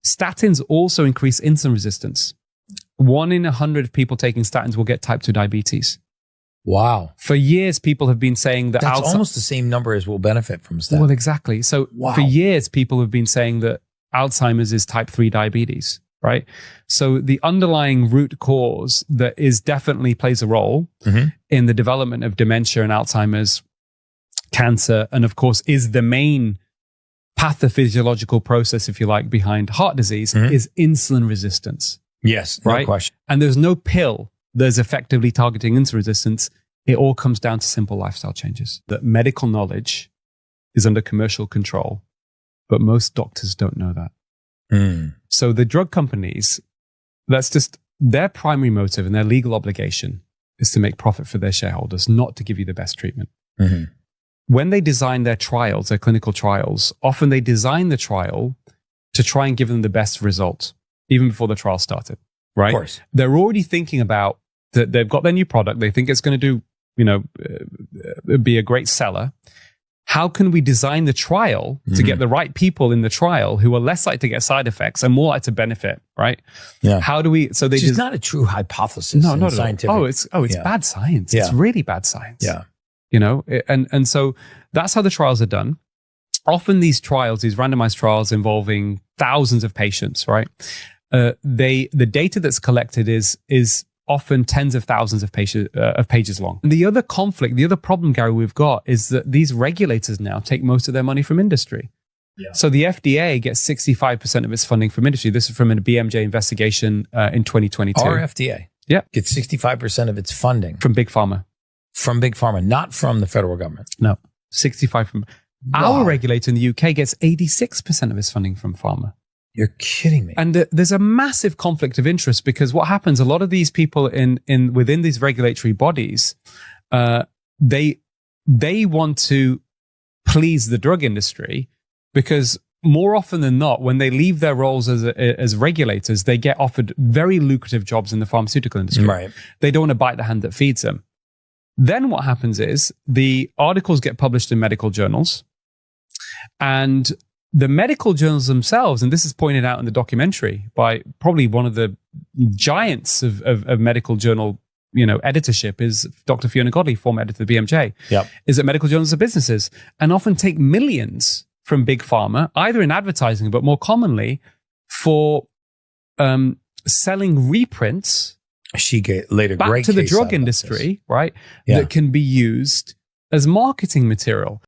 Statins also increase insulin resistance. 1 in 100 people taking statins will get type 2 diabetes. Wow. For years, people have been saying that that's almost the same number as will benefit from statins. Well, exactly. So for years, people have been saying that Alzheimer's is type 3 diabetes, right? So the underlying root cause that is definitely plays a role in the development of dementia and Alzheimer's, cancer, and of course is the main pathophysiological process, if you like, behind heart disease is insulin resistance. Yes, no right? question. And there's no pill that's effectively targeting insulin resistance. It all comes down to simple lifestyle changes. That medical knowledge is under commercial control, but most doctors don't know that. So the drug companies, that's just their primary motive and their legal obligation is to make profit for their shareholders, not to give you the best treatment. When they design their trials, their clinical trials, often they design the trial to try and give them the best result, even before the trial started, right? Of course. They're already thinking about that. They've got their new product. They think it's going to do, be a great seller. How can we design the trial to get the right people in the trial who are less likely to get side effects and more likely to benefit, right? Yeah. How do we, so they just not a true hypothesis. No, not scientific. at all. It's bad science. Yeah. It's really bad science. Yeah. You know, and so that's how the trials are done. Often these trials, these randomized trials involving thousands of patients, right? The data that's collected is often tens of thousands of pages long. And the other conflict, the other problem, Gary, we've got is that these regulators now take most of their money from industry. Yeah. So the FDA gets 65% of its funding from industry. This is from a BMJ investigation in 2022. Our FDA gets 65% of its funding from Big Pharma. From Big Pharma, not from the federal government. No, 65 from... Wow. Our regulator in the UK gets 86% of its funding from pharma. You're kidding me. And there's a massive conflict of interest because what happens, a lot of these people within these regulatory bodies, they want to please the drug industry because more often than not, when they leave their roles as regulators, they get offered very lucrative jobs in the pharmaceutical industry. Right. They don't want to bite the hand that feeds them. Then what happens is the articles get published in medical journals, and the medical journals themselves, and this is pointed out in the documentary by probably one of the giants of medical journal, editorship is Dr. Fiona Godley, former editor of the BMJ, is that medical journals are businesses and often take millions from Big Pharma, either in advertising, but more commonly for selling reprints back to the drug industry, right? Yeah. That can be used as marketing material.